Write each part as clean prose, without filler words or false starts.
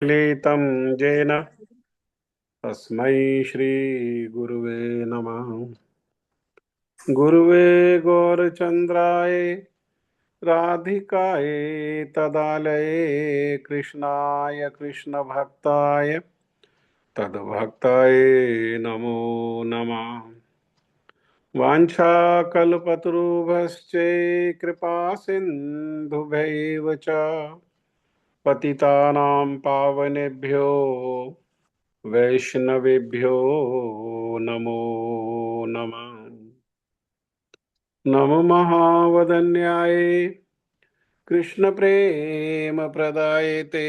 लीतं येन तस्मै श्रीगुरुवे नमः। गुरुवे गौरचन्द्राय राधिकाय तदालये कृष्णाय कृष्णभक्ताय तद्भक्ताय नमो नमः। वाञ्छाकल्पतरुभ्यश्च कृपा सिन्धुभैव च पतितानां पावनेभ्यो वैष्णवेभ्यो नमो नमः। नमो महावदन्याय कृष्णप्रेमप्रदायते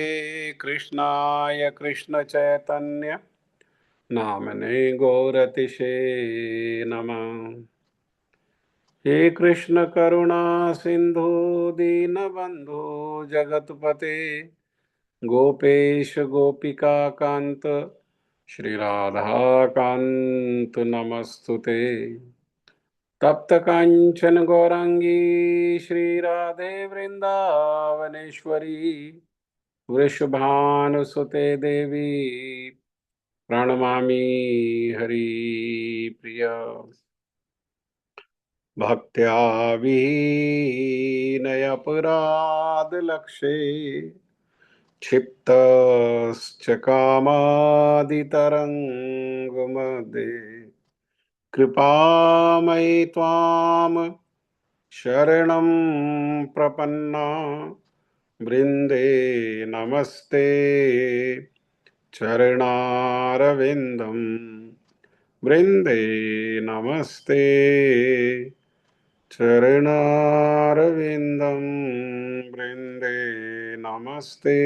कृष्णाय कृष्णचैतन्य नामने गौरतिशे नमः। हे कृष्ण करुणा सिंधु दीनबंधु जगतपते गोपेश गोपिका कांत श्री राधा कांत नमस्तुते। तप्त कांचन गौरांगी श्री राधे वृंदावनेश्वरी वृषभानुसुते देवी प्रणमामि हरि भक्त्या विनयपुरादलक्षे क्षिप्तश्च कामादितरङ्गमध्ये कृपामयि त्वां शरणं प्रपन्ना वृन्दे नमस्ते चरणारविन्दं वृन्दे नमस्ते चरणारविन्दं वृन्दे नमस्ते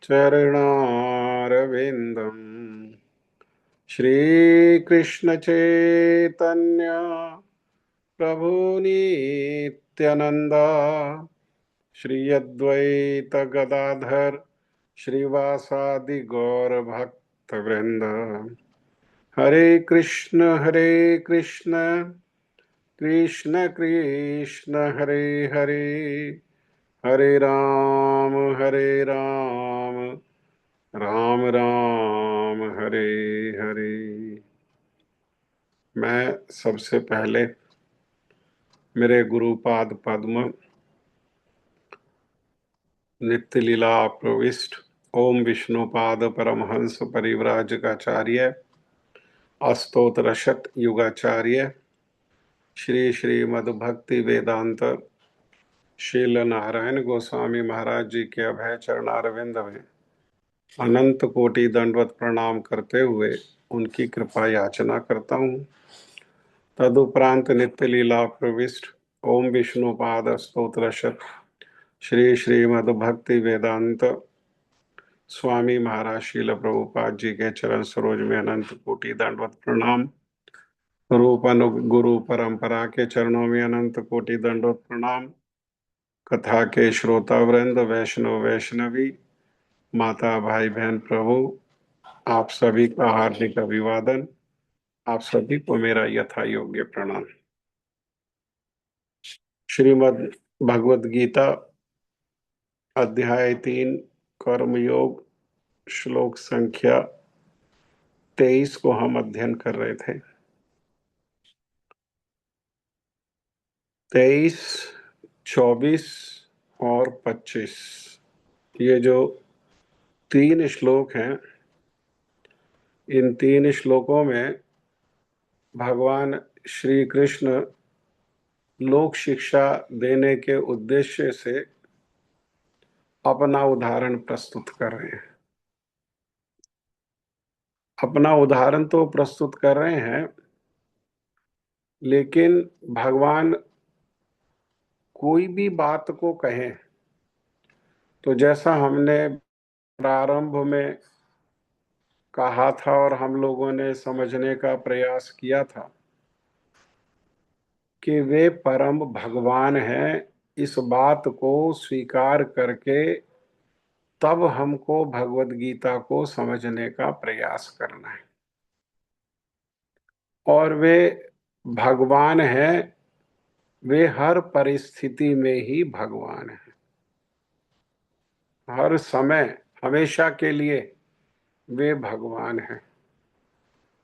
चरणारविन्दम्। श्रीकृष्ण चैतन्य प्रभु नित्यानंद श्री अद्वैत गदाधर श्रीवासादि गौर भक्त वृंद। हरे कृष्ण कृष्ण कृष्ण हरे हरे हरे राम राम राम हरे हरे। मैं सबसे पहले मेरे गुरुपाद पद्म नित्य लीला प्रविष्ट ओम विष्णुपाद परमहंस परिव्राजकाचार्य अस्तोत्रशत युगाचार्य श्री श्रीमद् भक्ति वेदांत शील नारायण गोस्वामी महाराज जी के अभय चरणारविंद में अनंत कोटि दंडवत प्रणाम करते हुए उनकी कृपा याचना करता हूँ। तदुपरांत नित्य लीला प्रविष्ट ओम विष्णुपाद स्तोत्रशत श्री श्रीमद् भक्ति वेदांत स्वामी महाराज शील प्रभुपाद जी के चरण सरोज में अनंत कोटि दंडवत प्रणाम। रूपन गुरु परंपरा के चरणों में अनंत कोटि दंडवत प्रणाम। कथा के श्रोता वृंद वैष्णव वैष्णवी माता भाई बहन प्रभु आप सभी का हार्दिक अभिवादन। आप सभी को मेरा यथा योग्य प्रणाम। श्रीमद् भगवद गीता अध्याय 3 कर्मयोग श्लोक संख्या 23 को हम अध्ययन कर रहे थे। 23, 24 और 25 ये जो 3 श्लोक हैं, इन 3 श्लोकों में भगवान श्री कृष्ण लोक शिक्षा देने के उद्देश्य से अपना उदाहरण प्रस्तुत कर रहे हैं। अपना उदाहरण तो प्रस्तुत कर रहे हैं, लेकिन भगवान कोई भी बात को कहें तो जैसा हमने प्रारंभ में कहा था और हम लोगों ने समझने का प्रयास किया था कि वे परम भगवान हैं, इस बात को स्वीकार करके तब हमको भगवद गीता को समझने का प्रयास करना है। और वे भगवान हैं, वे हर परिस्थिति में ही भगवान हैं। हर समय हमेशा के लिए वे भगवान हैं,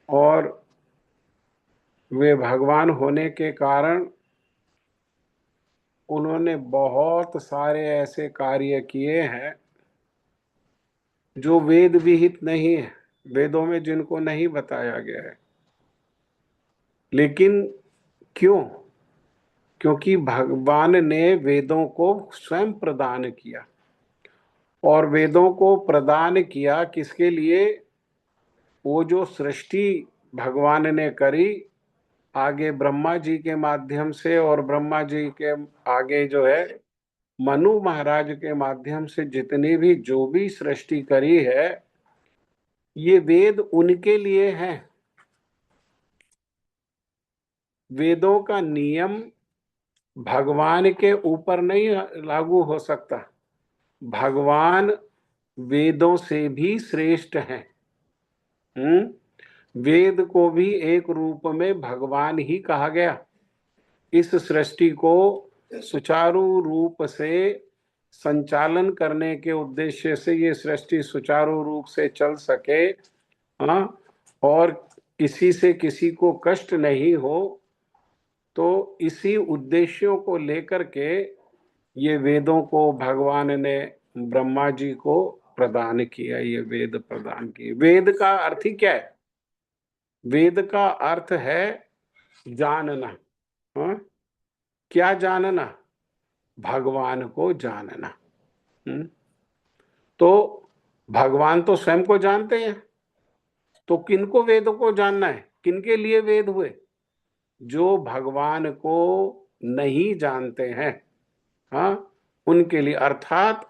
और वे भगवान होने के कारण उन्होंने बहुत सारे ऐसे कार्य किए हैं जो वेद विहित नहीं है, वेदों में जिनको नहीं बताया गया है। लेकिन क्यों? क्योंकि भगवान ने वेदों को स्वयं प्रदान किया, और वेदों को प्रदान किया किसके लिए? वो जो सृष्टि भगवान ने करी, आगे ब्रह्मा जी के माध्यम से, और ब्रह्मा जी के आगे जो है मनु महाराज के माध्यम से जितनी भी जो भी सृष्टि करी है, ये वेद उनके लिए हैं। वेदों का नियम भगवान के ऊपर नहीं लागू हो सकता। भगवान वेदों से भी श्रेष्ठ हैं। वेद को भी एक रूप में भगवान ही कहा गया। इस सृष्टि को सुचारू रूप से संचालन करने के उद्देश्य से, ये सृष्टि सुचारू रूप से चल सके, हाँ, और किसी से किसी को कष्ट नहीं हो, तो इसी उद्देश्यों को लेकर के ये वेदों को भगवान ने ब्रह्मा जी को प्रदान किया, ये वेद प्रदान किए। वेद का अर्थ ही क्या है? वेद का अर्थ है जानना। हाँ? क्या जानना? भगवान को जानना। तो भगवान तो स्वयं को जानते हैं, तो किनको वेदों को जानना है? किनके लिए वेद हुए? जो भगवान को नहीं जानते हैं, हाँ, उनके लिए। अर्थात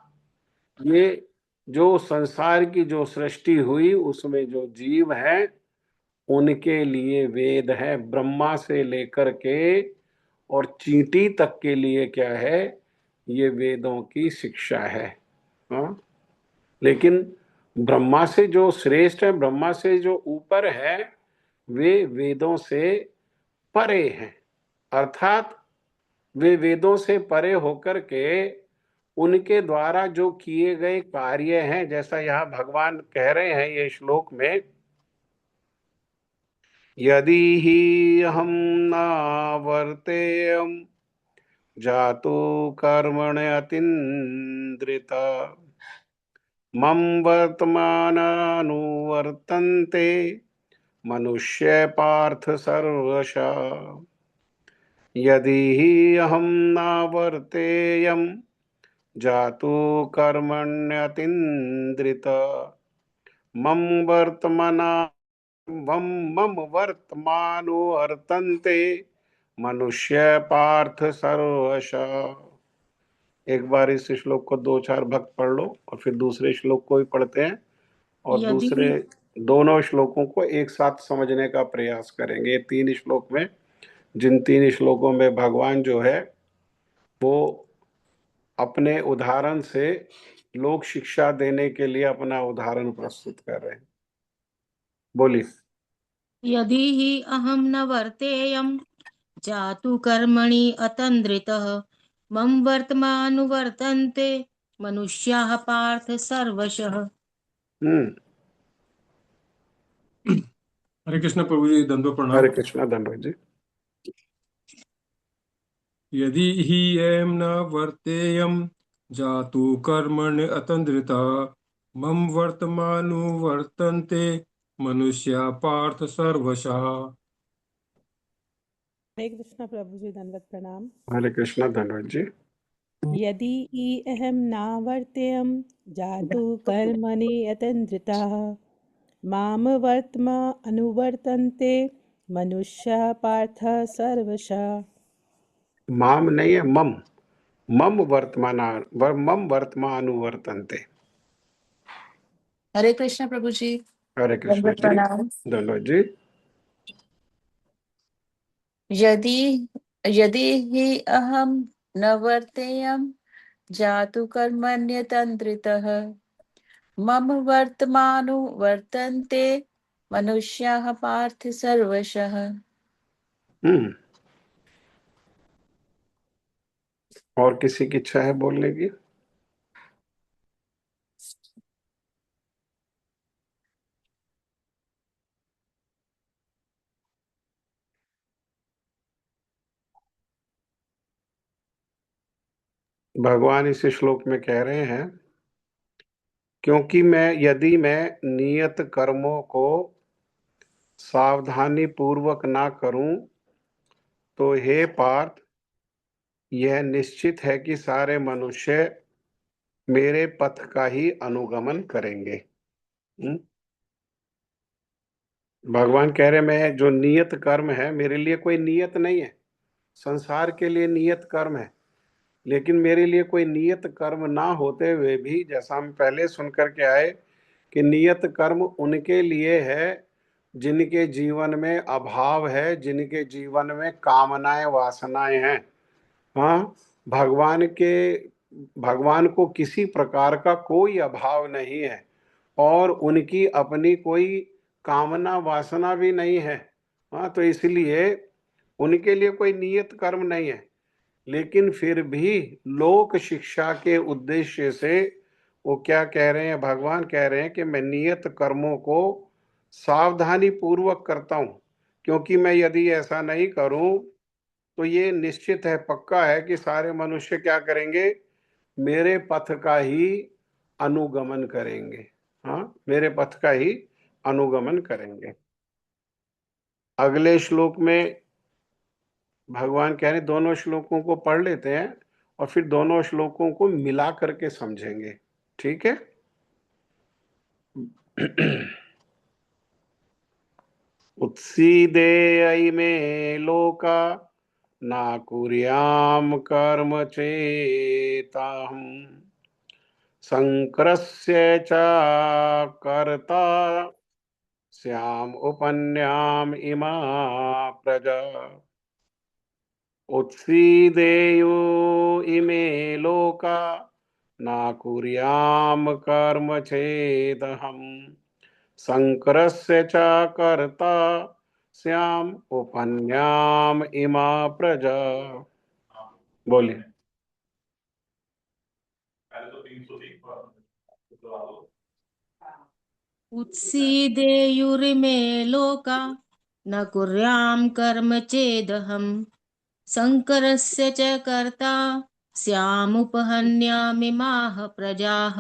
ये जो संसार की जो सृष्टि हुई, उसमें जो जीव है, उनके लिए वेद है। ब्रह्मा से लेकर के और चींटी तक के लिए क्या है? ये वेदों की शिक्षा है। हाँ? लेकिन ब्रह्मा से जो श्रेष्ठ है, ब्रह्मा से जो ऊपर है, वे वेदों से परे हैं। अर्थात वे वेदों से परे होकर के उनके द्वारा जो किए गए कार्य हैं, जैसा यहाँ भगवान कह रहे हैं ये श्लोक में, यदि ही हम न वर्तेयम जातु कर्मण अतीन्द्रिता मम वर्तमानानुवर्तन्ते मनुष्य पार्थ सर्वशः। यदि ही अहम न वर्तेयम जातु कर्मण्यतीन्द्रिता मम वर्तमाना मम वर्तमानुवर्तन्ते मनुष्य पार्थ सर्वशः। एक बार इस श्लोक को दो चार भक्त पढ़ लो, और फिर दूसरे श्लोक को भी पढ़ते हैं, और यदि दूसरे दोनों श्लोकों को एक साथ समझने का प्रयास करेंगे। तीन श्लोक में, जिन तीन श्लोकों में भगवान जो है वो अपने उदाहरण से लोक शिक्षा देने के लिए अपना उदाहरण प्रस्तुत कर रहे हैं। बोलिए। यदि हि अहं न वर्तेयं जातु कर्मणि अतन्द्रितः मम वर्तमानुवर्तन्ते मनुष्याः पार्थ सर्वशः। हरे कृष्ण प्रभु जी, दंडो प्रणाम। हरे कृष्णा धनराज जी। यदि हि एम न वर्तेयम जातु कर्मण्य अतन्द्रिता मम वर्तमानुवर्तन्ते मनुष्या पार्थ सर्वशः। हरे कृष्ण प्रभु जी, दंडवत प्रणाम। हरे कृष्णा धनराज जी। यदि हि अहम नावर्तेयम जातु कर्मणि अतन्द्रिताः माम वर्त्म अनुवर्तन्ते मनुष्य पार्थ सर्वशः। माम नहीं है, मम। मम वर्तमानुवर्तन्ते। हरे कृष्ण प्रभु जी। हरे कृष्णा दंडवत जी। प्रणाम। धनराज जी। यदि यदि हि अहम न वर्तेयम जातु कर्मण्यतन्द्रितः मम वर्तमानो वर्तन्ते मनुष्याः पार्थ सर्वशः। और किसी की इच्छा है बोलने की? भगवान इस श्लोक में कह रहे हैं, क्योंकि यदि मैं नियत कर्मों को सावधानी पूर्वक ना करूं, तो हे पार्थ, यह निश्चित है कि सारे मनुष्य मेरे पथ का ही अनुगमन करेंगे। हम्म? भगवान कह रहे, मैं जो नियत कर्म है, मेरे लिए कोई नियत नहीं है। संसार के लिए नियत कर्म है, लेकिन मेरे लिए कोई नियत कर्म ना होते हुए भी, जैसा हम पहले सुन करके आए कि नियत कर्म उनके लिए है जिनके जीवन में अभाव है, जिनके जीवन में कामनाएं वासनाएं हैं। हाँ, भगवान को किसी प्रकार का कोई अभाव नहीं है और उनकी अपनी कोई कामना वासना भी नहीं है। हाँ, तो इसलिए उनके लिए कोई नियत कर्म नहीं है, लेकिन फिर भी लोक शिक्षा के उद्देश्य से वो क्या कह रहे हैं, भगवान कह रहे हैं कि मैं नियत कर्मों को सावधानी पूर्वक करता हूं, क्योंकि मैं यदि ऐसा नहीं करूं तो ये निश्चित है, पक्का है कि सारे मनुष्य क्या करेंगे, मेरे पथ का ही अनुगमन करेंगे। हाँ, मेरे पथ का ही अनुगमन करेंगे। अगले श्लोक में भगवान कह रहे, दोनों श्लोकों को पढ़ लेते हैं और फिर दोनों श्लोकों को मिला करके समझेंगे, ठीक है। उत्सीदेय मे लोका ना कुर्याम कर्म चेताहम संकरस्य च कर्ता स्याम उपन्याम इमा प्रजा। उत्सीदेयु इमे लोका ना कुर्याम कर्म चेदहम संकरस्य च कर्ता स्याम उपन्याम इमा प्रजा। बोलिए। उत्सीदेयुरिमे लोका न कुर्यां कर्म चेदहम् शङ्करस्य च कर्ता स्यामुपहन्यामिमाः प्रजाः।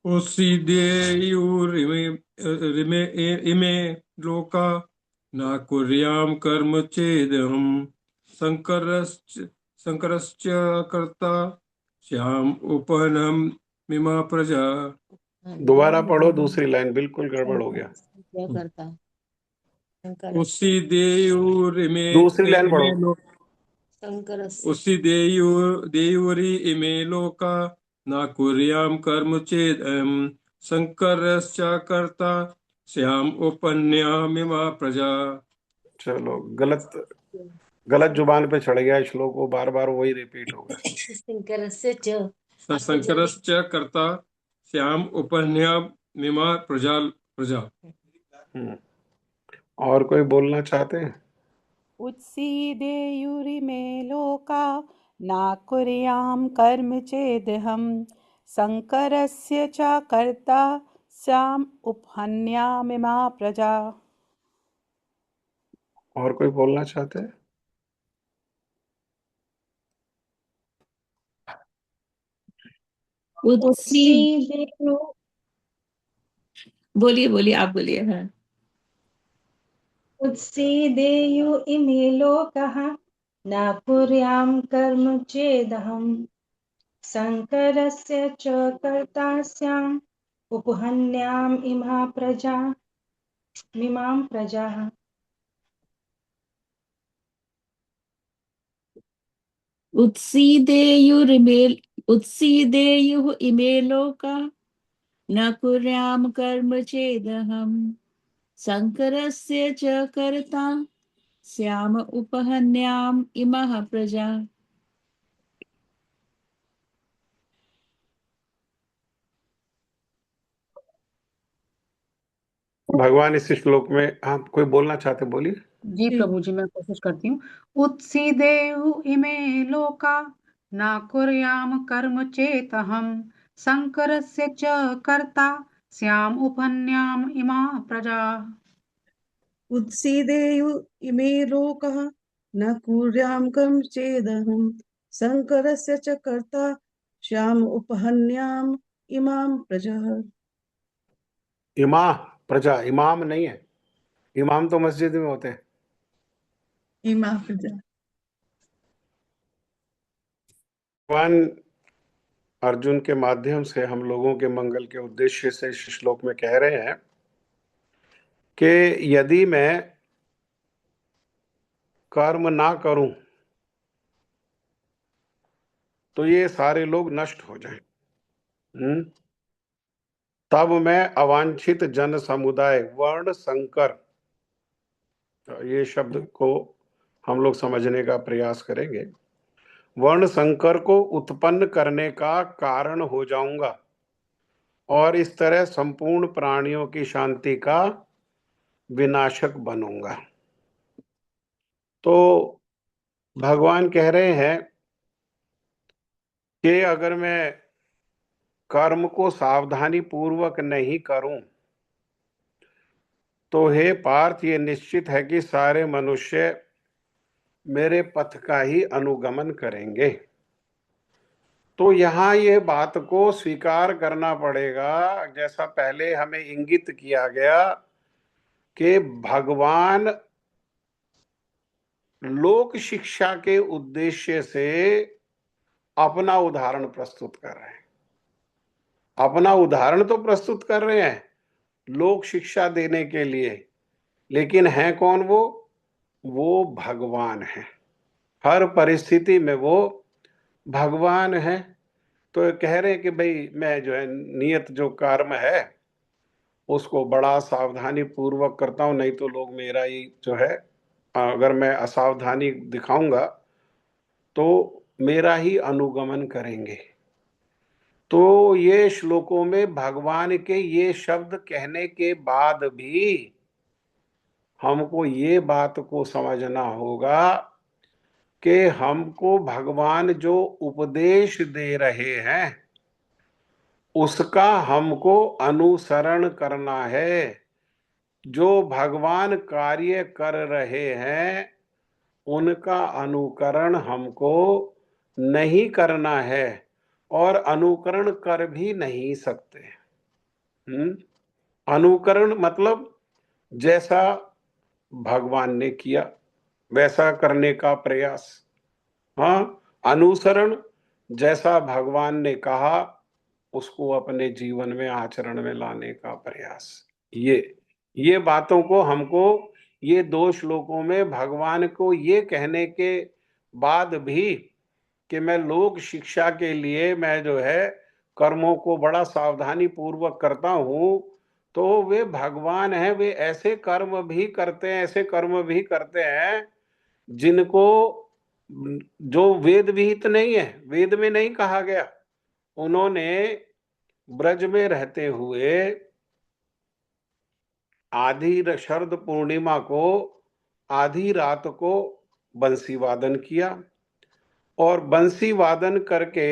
उस्सीदेयुरिमे रिमे इमे लोका न कुर्याम कर्म चेदहम शंकरश्च कर्ता श्याम उपनम मिमा प्रजा। दोबारा पढ़ो, दूसरी लाइन बिल्कुल गड़बड़ हो गया। क्या करता उस्सीदेयुरिमे दूसरी लाइन इमे पढ़ो। लोका शङ्करस्य उस्सीदेयुरि इमे लोका न कुर्याम कर्म चेदहम शंकरश्च कर्ता श्याम उपन्यामिमा प्रजा। चलो, गलत जुबान पे चढ़ गया श्लोक, वो बार बार वही रिपीट होगा। शङ्करस्य च शंकरश्च कर्ता श्याम उपन्यामिमा प्रजा प्रजा। और कोई बोलना चाहते हैं? उत्सीदेयुरिमे लोका ना कुर्यां कर्म चेदहं शङ्करस्य च कर्ता स्याम् उपहन्यामिमा प्रजा। और कोई बोलना चाहते हैं? उत्सीदेयु बोलिए बोलिए आप बोलिए। हाँ, उत्सीदेयु इमे लोकाः न कुर्यां कर्म चेदहम् शङ्करस्य च कर्ता स्याम् उपहन्याम् इमां प्रजाः। उत्सीदेयुः इमे लोका न कुर्याम कर्म चेदहम शंकरस्य च कर्ता श्याम उपहन्याम इमः प्रजा। भगवान इस श्लोक में, आप कोई बोलना चाहते, बोलिए। जी प्रभु जी, मैं कोशिश करती हूँ। उत्सीदेयु इमे लोका न कुर्याम कर्म चेतहम शंकरस्य च कर्ता स्याम उपन्याम इमा प्रजा। उत्सीदेयु इमे लोकः न कुर्यां कर्म चेदहं शंकरस्य च कर्ता श्याम उपहन्याम इमाम प्रजः। इमा प्रजा, इमाम नहीं है, इमाम तो मस्जिद में होते हैं। इमाम प्रजा। भगवान अर्जुन के माध्यम से हम लोगों के मंगल के उद्देश्य से इस श्लोक में कह रहे हैं कि यदि मैं कर्म ना करूं तो ये सारे लोग नष्ट हो जाएं। तब मैं अवांछित जन समुदाय वर्ण संकर, ये शब्द को हम लोग समझने का प्रयास करेंगे, वर्ण संकर को उत्पन्न करने का कारण हो जाऊंगा और इस तरह संपूर्ण प्राणियों की शांति का विनाशक बनूंगा। तो भगवान कह रहे हैं कि अगर मैं कर्म को सावधानी पूर्वक नहीं करूं तो हे पार्थ, ये निश्चित है कि सारे मनुष्य मेरे पथ का ही अनुगमन करेंगे। तो यहाँ ये बात को स्वीकार करना पड़ेगा, जैसा पहले हमें इंगित किया गया कि भगवान लोक शिक्षा के उद्देश्य से अपना उदाहरण प्रस्तुत कर रहे हैं। अपना उदाहरण तो प्रस्तुत कर रहे हैं लोक शिक्षा देने के लिए, लेकिन है कौन वो भगवान है। हर परिस्थिति में वो भगवान है। तो कह रहे हैं कि भाई मैं जो है नियत जो कर्म है उसको बड़ा सावधानी पूर्वक करता हूं, नहीं तो लोग मेरा ही जो है, अगर मैं असावधानी दिखाऊंगा तो मेरा ही अनुगमन करेंगे। तो ये श्लोकों में भगवान के ये शब्द कहने के बाद भी हमको ये बात को समझना होगा कि हमको भगवान जो उपदेश दे रहे हैं उसका हमको अनुसरण करना है। जो भगवान कार्य कर रहे हैं उनका अनुकरण हमको नहीं करना है और अनुकरण कर भी नहीं सकते। अनुकरण मतलब जैसा भगवान ने किया वैसा करने का प्रयास। हाँ, अनुसरण जैसा भगवान ने कहा उसको अपने जीवन में आचरण में लाने का प्रयास। ये बातों को हमको ये 2 श्लोकों में भगवान को ये कहने के बाद भी कि मैं लोक शिक्षा के लिए मैं जो है कर्मों को बड़ा सावधानी पूर्वक करता हूं, तो वे भगवान हैं, वे ऐसे कर्म भी करते हैं, ऐसे कर्म भी करते हैं जिनको जो वेद विहित नहीं है, वेद में नहीं कहा गया। उन्होंने ब्रज में रहते हुए आधी शरद पूर्णिमा को आधी रात को बंसी वादन किया और बंसी वादन करके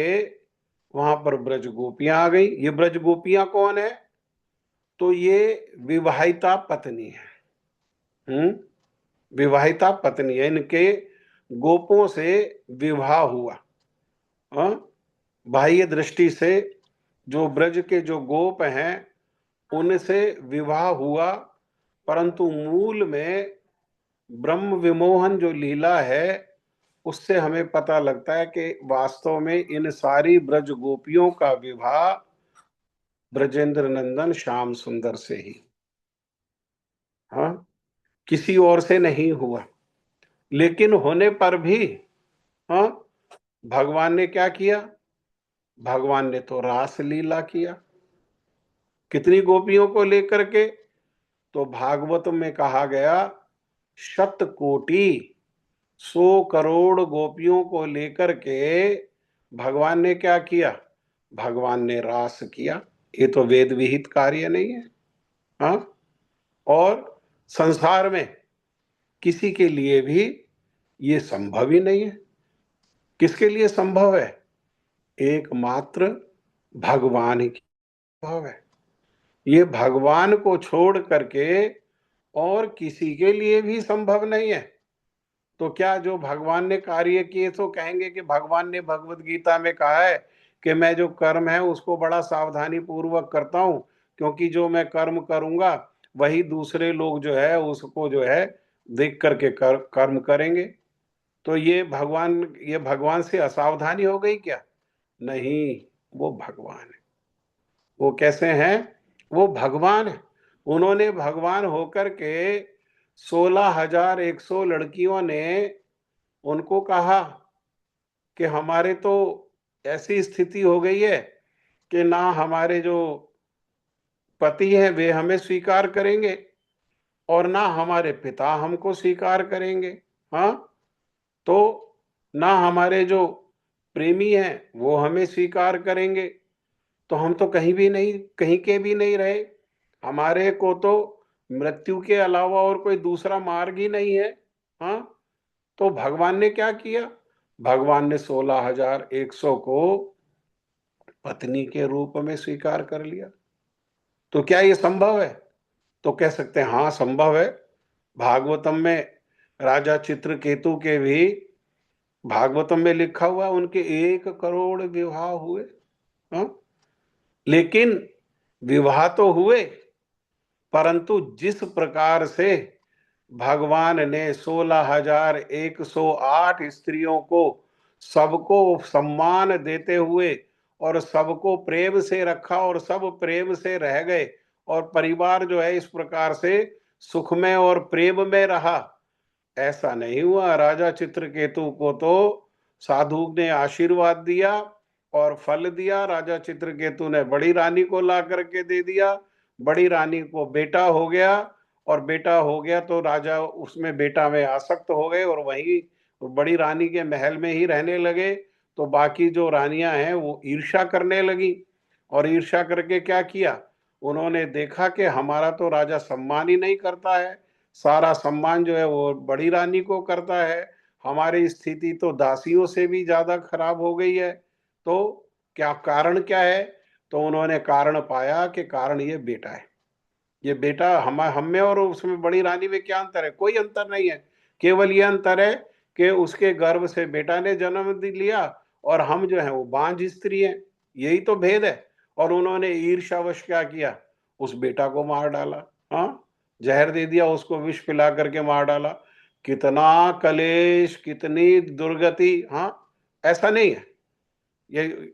वहां पर ब्रज गोपियां आ गई। ये ब्रज गोपियां कौन है? तो ये विवाहिता पत्नी है। विवाहिता पत्नी है, इनके गोपों से विवाह हुआ। बाह्य दृष्टि से जो ब्रज के जो गोप हैं उनसे विवाह हुआ, परंतु मूल में ब्रह्म विमोहन जो लीला है उससे हमें पता लगता है कि वास्तव में इन सारी ब्रज गोपियों का विवाह ब्रजेंद्र नंदन श्याम सुंदर से ही, हाँ, किसी और से नहीं हुआ। लेकिन होने पर भी हाँ, भगवान ने क्या किया? भगवान ने तो रास लीला किया। कितनी गोपियों को लेकर के? तो भागवत में कहा गया 100 कोटि 100 करोड़ गोपियों को लेकर के भगवान ने क्या किया? भगवान ने रास किया। ये तो वेद विहित कार्य नहीं है। हाँ, और संसार में किसी के लिए भी ये संभव ही नहीं है। किसके लिए संभव है? एकमात्र भगवान ही संभव है। ये भगवान को छोड़ करके और किसी के लिए भी संभव नहीं है। तो क्या जो भगवान ने कार्य किए तो कहेंगे कि भगवान ने भगवत गीता में कहा है कि मैं जो कर्म है उसको बड़ा सावधानी पूर्वक करता हूं, क्योंकि जो मैं कर्म करूंगा वही दूसरे लोग जो है उसको जो है देख करके कर्म करेंगे। तो ये भगवान से असावधानी हो गई क्या? नहीं, वो भगवान है। वो कैसे हैं? वो भगवान है। उन्होंने भगवान होकर के 16,100 लड़कियों ने उनको कहा कि हमारे तो ऐसी स्थिति हो गई है कि ना हमारे जो पति हैं वे हमें स्वीकार करेंगे और ना हमारे पिता हमको स्वीकार करेंगे। हाँ, तो ना हमारे जो प्रेमी हैं वो हमें स्वीकार करेंगे, तो हम तो कहीं के भी नहीं रहे। हमारे को तो मृत्यु के अलावा और कोई दूसरा मार्ग ही नहीं है। हाँ, तो भगवान ने क्या किया? भगवान ने 16,100 को पत्नी के रूप में स्वीकार कर लिया। तो क्या ये संभव है? तो कह सकते हैं हाँ संभव है। भागवतम में राजा चित्रकेतु के भी भागवतम में लिखा हुआ उनके 1 करोड़ विवाह हुए। हाँ? लेकिन विवाह तो हुए, परंतु जिस प्रकार से भगवान ने 16,108 स्त्रियों को सबको सम्मान देते हुए और सबको प्रेम से रखा और सब प्रेम से रह गए और परिवार जो है इस प्रकार से सुख में और प्रेम में रहा, ऐसा नहीं हुआ। राजा चित्रकेतु को तो साधु ने आशीर्वाद दिया और फल दिया। राजा चित्रकेतु ने बड़ी रानी को ला करके दे दिया, बड़ी रानी को बेटा हो गया और बेटा हो गया तो राजा उसमें बेटा में आसक्त हो गए और वही बड़ी रानी के महल में ही रहने लगे। तो बाकी जो रानियां हैं वो ईर्ष्या करने लगी और ईर्ष्या करके क्या किया, उन्होंने देखा कि हमारा तो राजा सम्मान ही नहीं करता है, सारा सम्मान जो है वो बड़ी रानी को करता है, हमारी स्थिति तो दासियों से भी ज्यादा खराब हो गई है। तो क्या कारण क्या है? तो उन्होंने कारण पाया कि कारण ये बेटा है। ये बेटा हम में और उसमें बड़ी रानी में क्या अंतर है? कोई अंतर नहीं है। केवल ये अंतर है कि उसके गर्भ से बेटा ने जन्म लिया और हम जो है वो बांझ स्त्री हैं, यही तो भेद है। और उन्होंने ईर्ष्यावश क्या किया, उस बेटा को मार डाला। हाँ, जहर दे दिया उसको, विष पिला करके मार डाला। कितना कलेश, कितनी दुर्गति। हाँ, ऐसा नहीं है ये।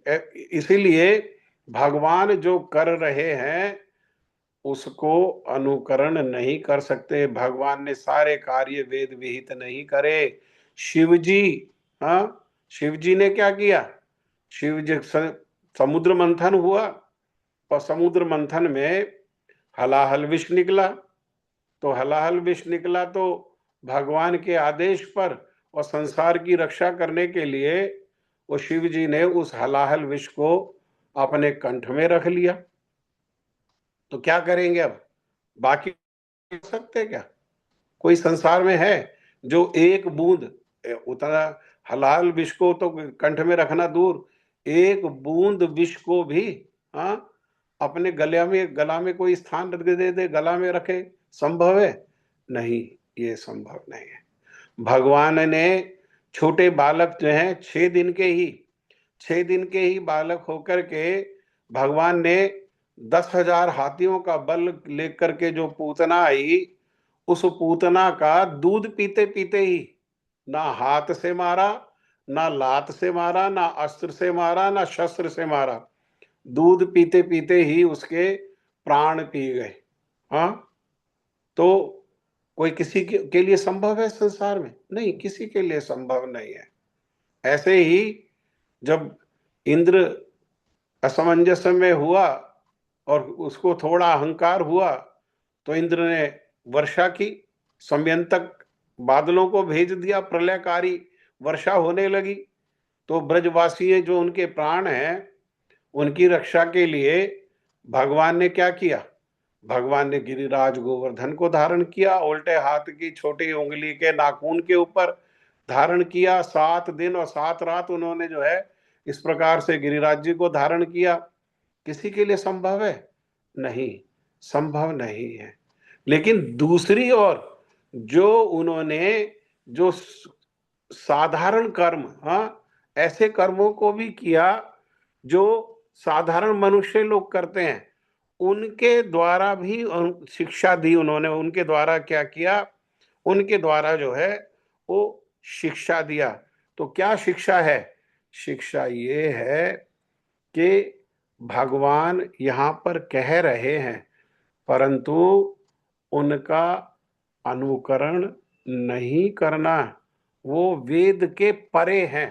इसीलिए भगवान जो कर रहे हैं उसको अनुकरण नहीं कर सकते। भगवान ने सारे कार्य वेद विहित नहीं करे। शिव जी, हाँ, शिव जी ने क्या किया? शिव जी समुद्र मंथन हुआ और समुद्र मंथन में हलाहल विष निकला। तो हलाहल विष निकला तो भगवान के आदेश पर और संसार की रक्षा करने के लिए वो शिव जी ने उस हलाहल विष को अपने कंठ में रख लिया। तो क्या करेंगे अब? बाकी कर सकते क्या? कोई संसार में है जो एक बूंद, उतना हलाल विष को तो कंठ में रखना दूर, एक बूंद विष को भी हाँ अपने गला में कोई स्थान दे दे, गला में रखे? संभव है? नहीं, ये संभव नहीं है। भगवान ने छोटे बालक जो हैं 6 दिन के ही बालक होकर के भगवान ने 10,000 हाथियों का बल लेकर के जो पूतना आई, उस पूतना का दूध पीते पीते ही ना हाथ से मारा, ना लात से मारा, ना अस्त्र से मारा, ना शस्त्र से मारा, दूध पीते पीते ही उसके प्राण पी गए। हाँ, तो कोई किसी के लिए संभव है संसार में? नहीं, किसी के लिए संभव नहीं है। ऐसे ही जब इंद्र असमंजस में हुआ और उसको थोड़ा अहंकार हुआ तो इंद्र ने वर्षा की, समयंतक बादलों को भेज दिया, प्रलयकारी वर्षा होने लगी। तो ब्रजवासी जो उनके प्राण हैं उनकी रक्षा के लिए भगवान ने क्या किया? भगवान ने गिरिराज गोवर्धन को धारण किया, उल्टे हाथ की छोटी उंगली के नाखून के ऊपर धारण किया। 7 दिन और 7 रात उन्होंने जो है इस प्रकार से गिरिराज जी को धारण किया। किसी के लिए संभव है? नहीं, संभव नहीं है। लेकिन दूसरी ओर जो उन्होंने जो साधारण कर्म, हाँ, ऐसे कर्मों को भी किया जो साधारण मनुष्य लोग करते हैं, उनके द्वारा भी शिक्षा दी उन्होंने। उनके द्वारा क्या किया, उनके द्वारा जो है वो शिक्षा दिया। तो क्या शिक्षा है? शिक्षा ये है कि भगवान यहाँ पर कह रहे हैं, परंतु उनका अनुकरण नहीं करना। वो वेद के परे हैं।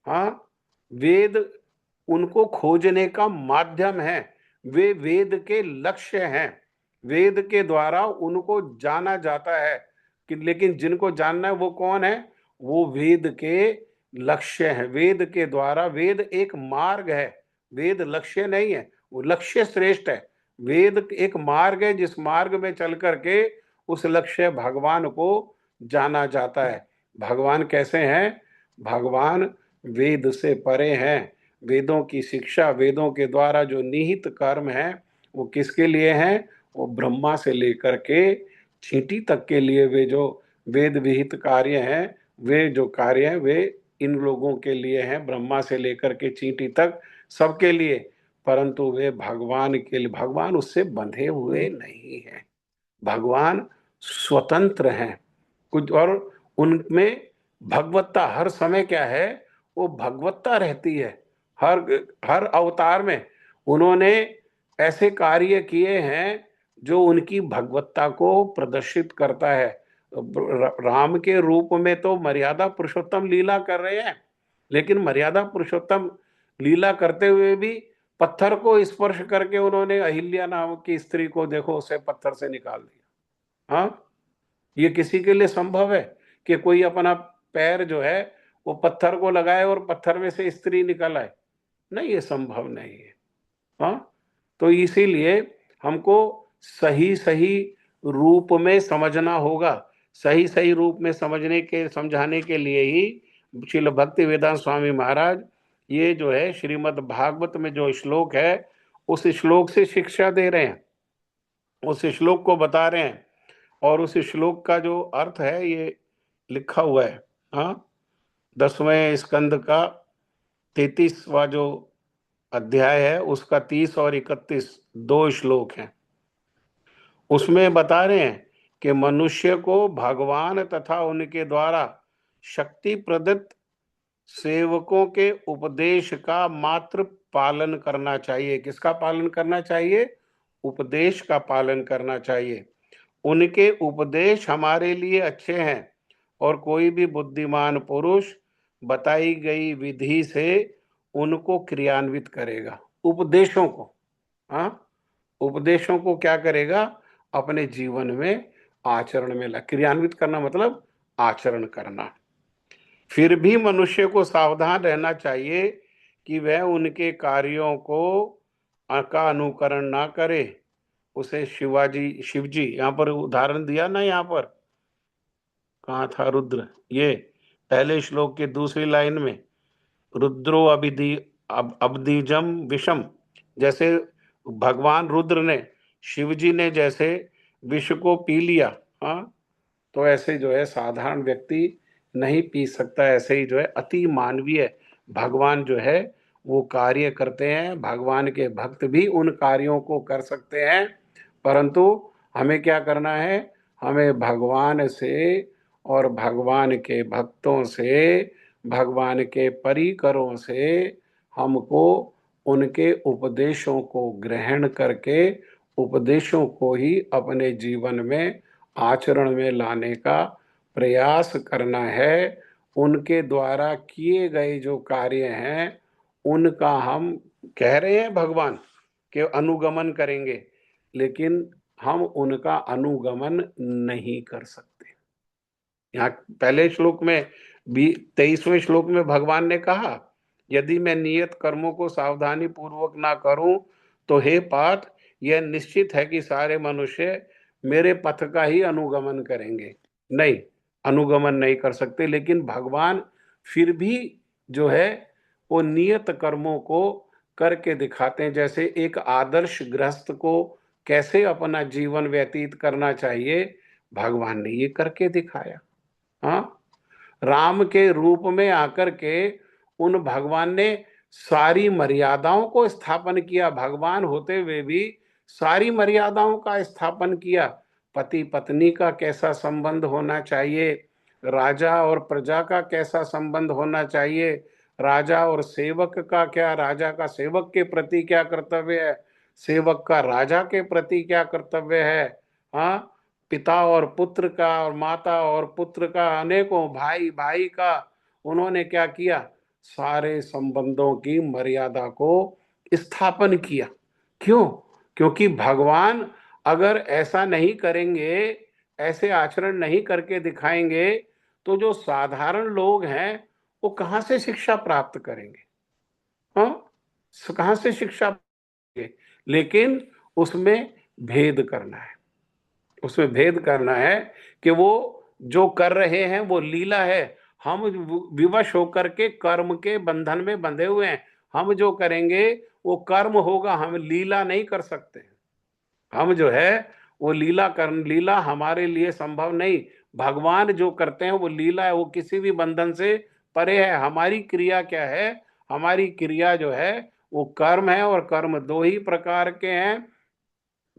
हाँ, वेद उनको खोजने का माध्यम है, वे वेद के लक्ष्य हैं, वेद के द्वारा उनको जाना जाता है कि, लेकिन जिनको जानना है वो कौन है? वो वेद के लक्ष्य है। वेद के द्वारा, वेद एक मार्ग है, वेद लक्ष्य नहीं है, वो लक्ष्य श्रेष्ठ है। वेद एक मार्ग है जिस मार्ग में चल करके उस लक्ष्य भगवान को जाना जाता है। भगवान कैसे हैं? भगवान वेद से परे हैं। वेदों की शिक्षा, वेदों के द्वारा जो निहित कर्म है वो किसके लिए हैं? वो ब्रह्मा से लेकर के चींटी तक के लिए वे जो वेद विहित कार्य हैं, वे जो कार्य हैं वे इन लोगों के लिए हैं, ब्रह्मा से लेकर के चींटी तक सबके लिए। परंतु वे भगवान के लिए, भगवान उससे बंधे हुए नहीं हैं, भगवान स्वतंत्र हैं कुछ। और उनमें भगवत्ता हर समय क्या है? वो भगवत्ता रहती है। हर हर अवतार में उन्होंने ऐसे कार्य किए हैं जो उनकी भगवत्ता को प्रदर्शित करता है। राम के रूप में तो मर्यादा पुरुषोत्तम लीला कर रहे हैं, लेकिन मर्यादा पुरुषोत्तम लीला करते हुए भी पत्थर को स्पर्श करके उन्होंने अहिल्या नाम की स्त्री को, देखो, उसे पत्थर से निकाल दिया। हाँ, ये किसी के लिए संभव है कि कोई अपना पैर जो है वो पत्थर को लगाए और पत्थर में से स्त्री निकल आए? नहीं, ये संभव नहीं है। हाँ, तो इसीलिए हमको सही सही रूप में समझना होगा। सही सही रूप में समझाने के लिए ही श्रील भक्ति वेदांत स्वामी महाराज ये जो है श्रीमद् भागवत में जो श्लोक है उस श्लोक से शिक्षा दे रहे हैं, उस श्लोक को बता रहे हैं। और उस श्लोक का जो अर्थ है ये लिखा हुआ है, हाँ, 10वें स्कंद का 33वां जो अध्याय है उसका 30 और 31 दो श्लोक हैं। उसमें बता रहे हैं कि मनुष्य को भगवान तथा उनके द्वारा शक्ति प्रदत्त सेवकों के उपदेश का मात्र पालन करना चाहिए। किसका पालन करना चाहिए? उपदेश का पालन करना चाहिए। उनके उपदेश हमारे लिए अच्छे हैं और कोई भी बुद्धिमान पुरुष बताई गई विधि से उनको क्रियान्वित करेगा। उपदेशों को, हाँ, उपदेशों को क्या करेगा? अपने जीवन में आचरण में क्रियान्वित करना, मतलब आचरण करना। फिर भी मनुष्य को सावधान रहना चाहिए कि वह उनके कार्यों का अनुकरण ना करे। उसे शिवजी यहाँ पर उदाहरण दिया ना, यहाँ पर कहाँ था? रुद्र। ये पहले श्लोक के दूसरी लाइन में, रुद्रो अब्दिजम विषम, जैसे भगवान रुद्र ने, शिवजी ने जैसे विष को पी लिया, हाँ, तो ऐसे जो है साधारण व्यक्ति नहीं पी सकता। ऐसे ही जो है अति मानवीय भगवान जो है वो कार्य करते हैं। भगवान के भक्त भी उन कार्यों को कर सकते हैं, परंतु हमें क्या करना है? हमें भगवान से और भगवान के भक्तों से, भगवान के परिकरों से हमको उनके उपदेशों को ग्रहण करके उपदेशों को ही अपने जीवन में आचरण में लाने का प्रयास करना है। उनके द्वारा किए गए जो कार्य हैं उनका हम कह रहे हैं भगवान के अनुगमन करेंगे, लेकिन हम उनका अनुगमन नहीं कर सकते। यहाँ पहले श्लोक में भी 23वें श्लोक में भगवान ने कहा, यदि मैं नियत कर्मों को सावधानी पूर्वक ना करूं तो हे पार्थ, यह निश्चित है कि सारे मनुष्य मेरे पथ का ही अनुगमन करेंगे। नहीं, अनुगमन नहीं कर सकते, लेकिन भगवान फिर भी जो है वो नियत कर्मों को करके दिखाते हैं। जैसे एक आदर्श गृहस्थ को कैसे अपना जीवन व्यतीत करना चाहिए, भगवान ने ये करके दिखाया। हाँ, राम के रूप में आकर के उन भगवान ने सारी मर्यादाओं को स्थापन किया। भगवान होते हुए भी सारी मर्यादाओं का स्थापन किया। पति पत्नी का कैसा संबंध होना चाहिए, राजा और प्रजा का कैसा संबंध होना चाहिए, राजा और सेवक का क्या, राजा का सेवक के प्रति क्या कर्तव्य है, सेवक का राजा के प्रति क्या कर्तव्य है। हाँ, पिता और पुत्र का और माता और पुत्र का, अनेकों भाई भाई का, उन्होंने क्या किया, सारे संबंधों की मर्यादा को स्थापन किया। क्यों? क्योंकि भगवान अगर ऐसा नहीं करेंगे, ऐसे आचरण नहीं करके दिखाएंगे, तो जो साधारण लोग हैं वो कहां से शिक्षा प्राप्त करेंगे? हाँ, कहां से शिक्षा पाएंगे? लेकिन उसमें भेद करना है, उसमें भेद करना है कि वो जो कर रहे हैं वो लीला है। हम विवश होकर के कर्म के बंधन में बंधे हुए हैं। हम जो करेंगे वो कर्म होगा, हम लीला नहीं कर सकते। हम जो है वो लीला हमारे लिए संभव नहीं। भगवान जो करते हैं वो लीला है, वो किसी भी बंधन से परे है। हमारी क्रिया क्या है? हमारी क्रिया जो है वो कर्म है, और कर्म दो ही प्रकार के हैं,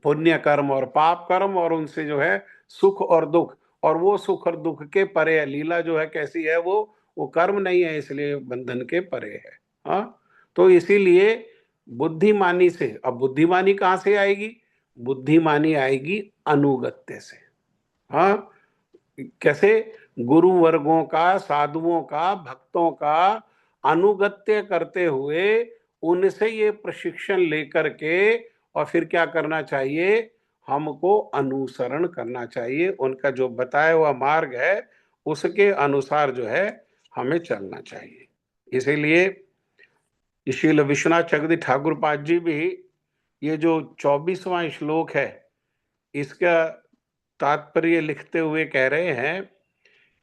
पुण्य कर्म और पाप कर्म, और उनसे जो है सुख और दुख, और वो सुख और दुख के परे है। लीला जो है कैसी है? वो कर्म नहीं है, इसलिए बंधन के परे है। हाँ, तो इसीलिए बुद्धिमानी से, अब बुद्धिमानी कहां से आएगी? बुद्धिमानी आएगी अनुगत्य से। हाँ, कैसे? गुरु वर्गों का, साधुओं का, भक्तों का अनुगत्य करते हुए उनसे ये प्रशिक्षण लेकर के, और फिर क्या करना चाहिए? हमको अनुसरण करना चाहिए। उनका जो बताया हुआ मार्ग है उसके अनुसार जो है हमें चलना चाहिए। इसीलिए श्रील विश्वनाथ चक्रवर्ती ठाकुर पाद जी भी ये जो 24वां श्लोक है इसका तात्पर्य लिखते हुए कह रहे हैं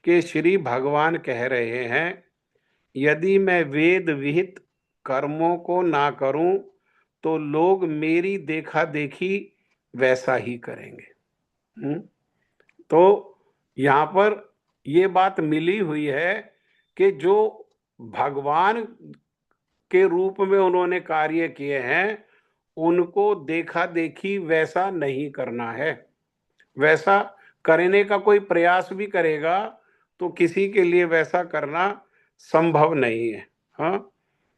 कि श्री भगवान कह रहे हैं, यदि मैं वेद विहित कर्मों को ना करूं तो लोग मेरी देखा देखी वैसा ही करेंगे। तो यहां पर ये बात मिली हुई है कि जो भगवान के रूप में उन्होंने कार्य किए हैं उनको देखा देखी वैसा नहीं करना है। वैसा करने का कोई प्रयास भी करेगा तो किसी के लिए वैसा करना संभव नहीं है। हाँ,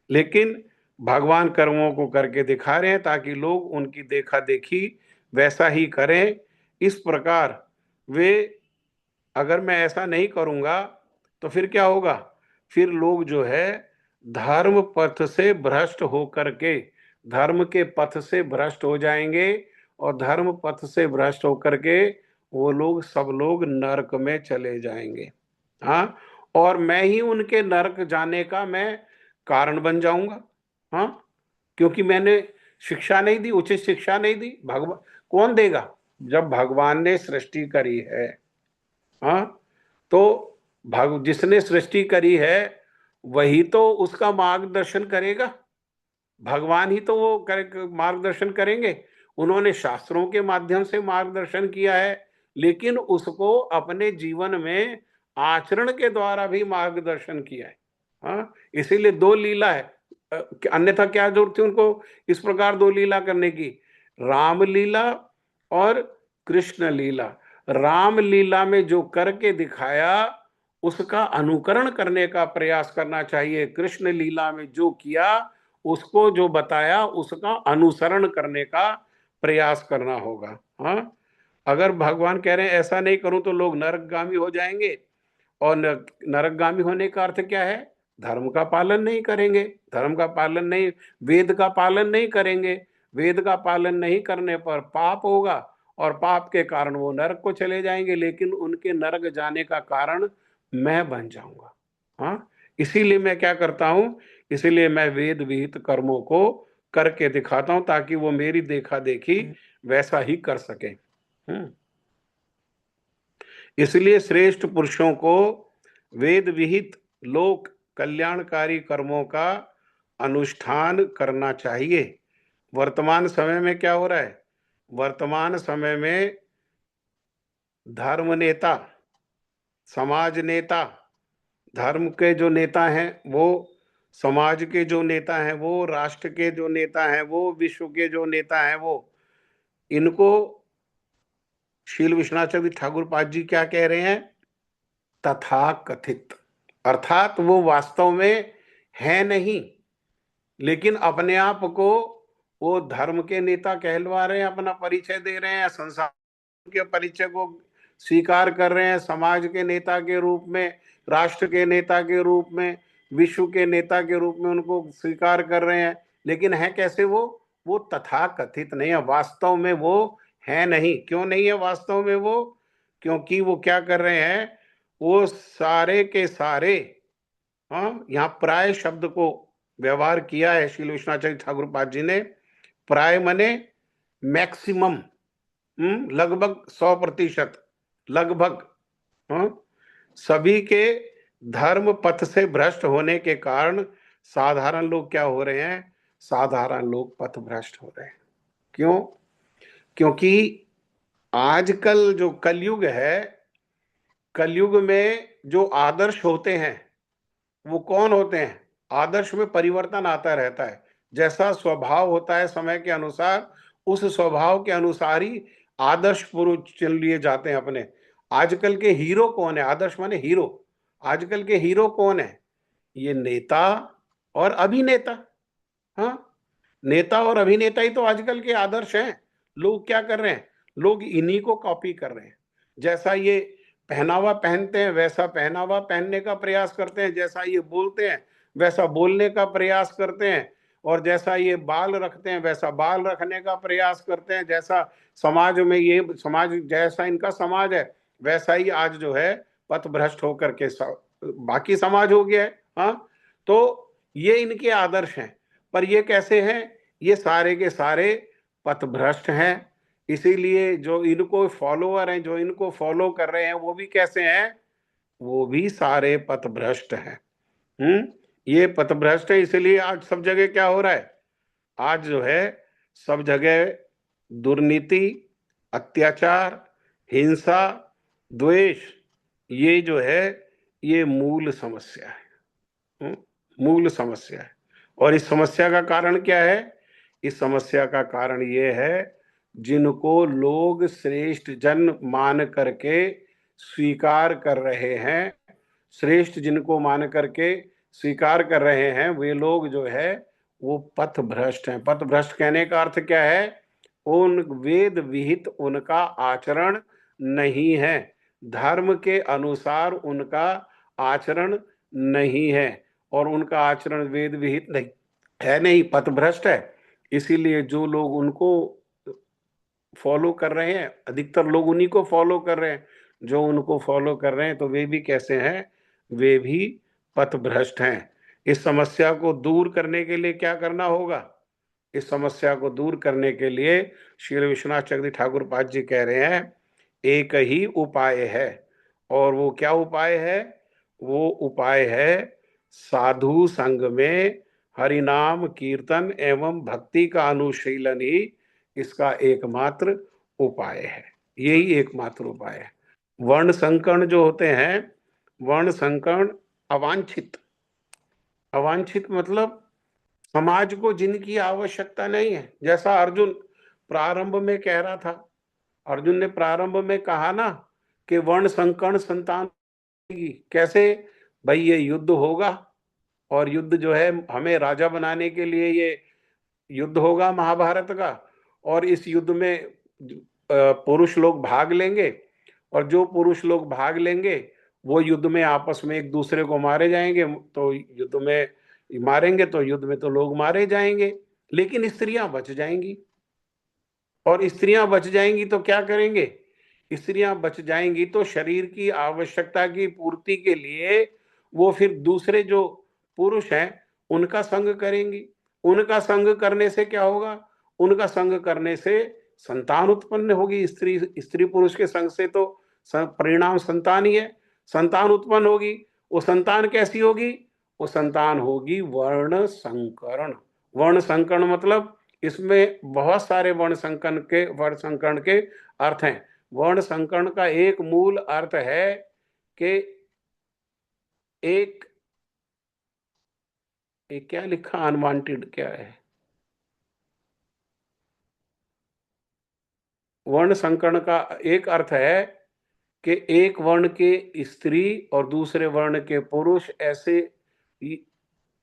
लेकिन भगवान कर्मों को करके दिखा रहे हैं ताकि लोग उनकी देखा देखी वैसा ही करें। इस प्रकार वे, अगर मैं ऐसा नहीं करूंगा तो फिर क्या होगा? फिर लोग जो है धर्म पथ से भ्रष्ट होकर के, धर्म के पथ से भ्रष्ट हो जाएंगे, और धर्म पथ से भ्रष्ट होकर के वो लोग, सब लोग नरक में चले जाएंगे। हाँ, और मैं ही उनके नरक जाने का मैं कारण बन जाऊंगा। हाँ, क्योंकि मैंने शिक्षा नहीं दी, उचित शिक्षा नहीं दी। भगवान कौन देगा? जब भगवान ने सृष्टि करी है। हाँ, तो जिसने सृष्टि करी है वही तो उसका मार्गदर्शन करेगा। भगवान ही तो वो मार्गदर्शन करेंगे। उन्होंने शास्त्रों के माध्यम से मार्गदर्शन किया है, लेकिन उसको अपने जीवन में आचरण के द्वारा भी मार्गदर्शन किया है। हाँ, इसीलिए दो लीला है, अन्यथा क्या जरूरत थी उनको इस प्रकार दो लीला करने की? राम लीला और कृष्ण लीला। राम लीला में जो करके दिखाया उसका अनुकरण करने का प्रयास करना चाहिए। कृष्ण लीला में जो किया, उसको जो बताया, उसका अनुसरण करने का प्रयास करना होगा। हाँ, अगर भगवान कह रहे हैं ऐसा नहीं करूं तो लोग नरकगामी हो जाएंगे, और नरकगामी होने का अर्थ क्या है? धर्म का पालन नहीं करेंगे, धर्म का पालन नहीं, वेद का पालन नहीं करेंगे। वेद का पालन नहीं करने पर पाप होगा, और पाप के कारण वो नरक को चले जाएंगे, लेकिन उनके नरक जाने का कारण मैं बन जाऊंगा। हाँ, इसीलिए मैं क्या करता हूं? इसीलिए मैं वेद विहित कर्मों को करके दिखाता हूं ताकि वो मेरी देखा देखी वैसा ही कर सके। इसलिए श्रेष्ठ पुरुषों को वेद विहित लोक कल्याणकारी कर्मों का अनुष्ठान करना चाहिए। वर्तमान समय में क्या हो रहा है? वर्तमान समय में धर्म नेता, समाज नेता धर्म के जो नेता हैं वो, समाज के जो नेता हैं वो, राष्ट्र के जो नेता हैं वो, विश्व के जो नेता हैं वो, इनको शील विश्वनाथ ठाकुर पाद जी क्या कह रहे हैं? तथा कथित, अर्थात वो वास्तव में है नहीं, लेकिन अपने आप को वो धर्म के नेता कहलवा रहे हैं, अपना परिचय दे रहे हैं, संसार के परिचय को स्वीकार कर रहे हैं, समाज के नेता के रूप में, राष्ट्र के नेता के रूप में, विश्व के नेता के रूप में उनको स्वीकार कर रहे हैं। लेकिन है कैसे वो तथा कथित नहीं है, वास्तव में वो है नहीं। क्यों नहीं है वास्तव में वो? क्योंकि वो क्या कर रहे हैं, वो सारे के सारे, हाँ, यहाँ प्राय शब्द को व्यवहार किया है शील विश्वनाथ ठाकुर पाद जी ने। प्राय मने मैक्सिमम, लगभग 100%, लगभग, हाँ, सभी के धर्म पथ से भ्रष्ट होने के कारण साधारण लोग क्या हो रहे हैं? साधारण लोग पथ भ्रष्ट हो रहे हैं। क्यों? क्योंकि आजकल जो कलयुग है, कलयुग में जो आदर्श होते हैं वो कौन होते हैं? आदर्श में परिवर्तन आता रहता है। जैसा स्वभाव होता है समय के अनुसार, उस स्वभाव के अनुसार ही आदर्श पुरुष चुन लिए जाते हैं अपने। आजकल के हीरो कौन है? आदर्श माने हीरो। आजकल के हीरो कौन है? ये नेता और अभिनेता। हाँ, नेता और अभिनेता ही तो आजकल के आदर्श हैं। लोग क्या कर रहे हैं? लोग इन्हीं को कॉपी कर रहे हैं। जैसा ये पहनावा पहनते हैं वैसा पहनावा पहनने का प्रयास करते हैं, जैसा ये बोलते हैं वैसा बोलने का प्रयास करते हैं, और जैसा ये बाल रखते हैं वैसा बाल रखने का प्रयास करते हैं। जैसा समाज में, ये समाज जैसा इनका समाज है वैसा ही आज जो है पथ भ्रष्ट होकर के बाकी समाज हो गया है। हाँ, तो ये इनके आदर्श हैं। पर ये कैसे हैं? ये सारे के सारे पथ भ्रष्ट हैं। इसीलिए जो इनको फॉलोअर हैं, जो इनको फॉलो कर रहे हैं, वो भी कैसे हैं? वो भी सारे पथ भ्रष्ट हैं। ये पथ भ्रष्ट है। इसीलिए आज सब जगह क्या हो रहा है? आज जो है सब जगह दुर्नीति, अत्याचार, हिंसा, द्वेष, ये जो है ये मूल समस्या है। मूल समस्या है। और इस समस्या का कारण क्या है? इस समस्या का कारण ये है, जिनको लोग श्रेष्ठ जन मान करके स्वीकार कर रहे हैं, श्रेष्ठ जिनको मान करके स्वीकार कर रहे हैं, वे लोग जो है वो पथ भ्रष्ट हैं। पथ भ्रष्ट कहने का अर्थ क्या है? उन वेद विहित उनका आचरण नहीं है, धर्म के अनुसार उनका आचरण नहीं है, और उनका आचरण वेद विहित नहीं है, नहीं, पथ भ्रष्ट है। इसीलिए जो लोग उनको फॉलो कर रहे हैं, अधिकतर लोग उन्हीं को फॉलो कर रहे हैं। जो उनको फॉलो कर रहे हैं तो वे भी कैसे हैं? वे भी पथ भ्रष्ट हैं। इस समस्या को दूर करने के लिए क्या करना होगा? इस समस्या को दूर करने के लिए श्री विश्वनाथ चक्रवर्ती ठाकुर पाद जी कह रहे हैं, एक ही उपाय है। और वो क्या उपाय है? वो उपाय है साधु संग में हरिनाम कीर्तन एवं भक्ति का अनुशीलन ही इसका एकमात्र उपाय है। यही एकमात्र उपाय है। वर्ण संकर्ण जो होते हैं, वर्ण संकर्ण अवांछित, अवांछित मतलब समाज को जिनकी आवश्यकता नहीं है। जैसा अर्जुन प्रारंभ में कह रहा था, अर्जुन ने प्रारंभ में कहा ना कि वर्ण संकर्ण संतान की। कैसे भाई? ये युद्ध होगा, और युद्ध जो है हमें राजा बनाने के लिए ये युद्ध होगा महाभारत का, और इस युद्ध में पुरुष लोग भाग लेंगे, और जो पुरुष लोग भाग लेंगे वो युद्ध में आपस में एक दूसरे को मारे जाएंगे। तो युद्ध में मारेंगे तो युद्ध में तो लोग मारे जाएंगे, लेकिन स्त्रियां बच जाएंगी। और स्त्रियां बच जाएंगी तो क्या करेंगे? स्त्रियां बच जाएंगी तो शरीर की आवश्यकता की पूर्ति के लिए वो फिर दूसरे जो पुरुष हैं उनका संग करेंगी। उनका संग करने से क्या होगा? उनका संग करने से संतान उत्पन्न होगी। स्त्री पुरुष के संग से तो परिणाम संतान ही है। संतान उत्पन्न होगी, वो संतान कैसी होगी? वो संतान होगी वर्ण संकरण। वर्ण संकरण मतलब इसमें बहुत सारे वर्ण संकरण के अर्थ हैं। वर्ण संकरण का एक मूल अर्थ है कि एक क्या लिखा, अनवांटेड क्या है? वर्ण संकरण का एक अर्थ है कि एक वर्ण के स्त्री और दूसरे वर्ण के पुरुष, ऐसे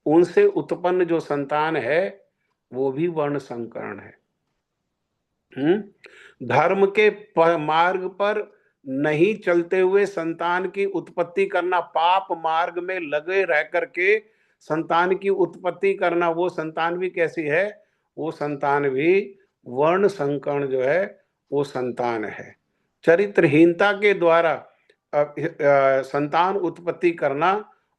उनसे उत्पन्न जो संतान है वो भी वर्ण संकरण है। धर्म के मार्ग पर नहीं चलते हुए संतान की उत्पत्ति करना, पाप मार्ग में लगे रह करके संतान की उत्पत्ति करना, वो संतान भी कैसी है? वो संतान भी वर्ण संकरण जो है वो संतान है। चरित्रहीनता के द्वारा संतान उत्पत्ति करना,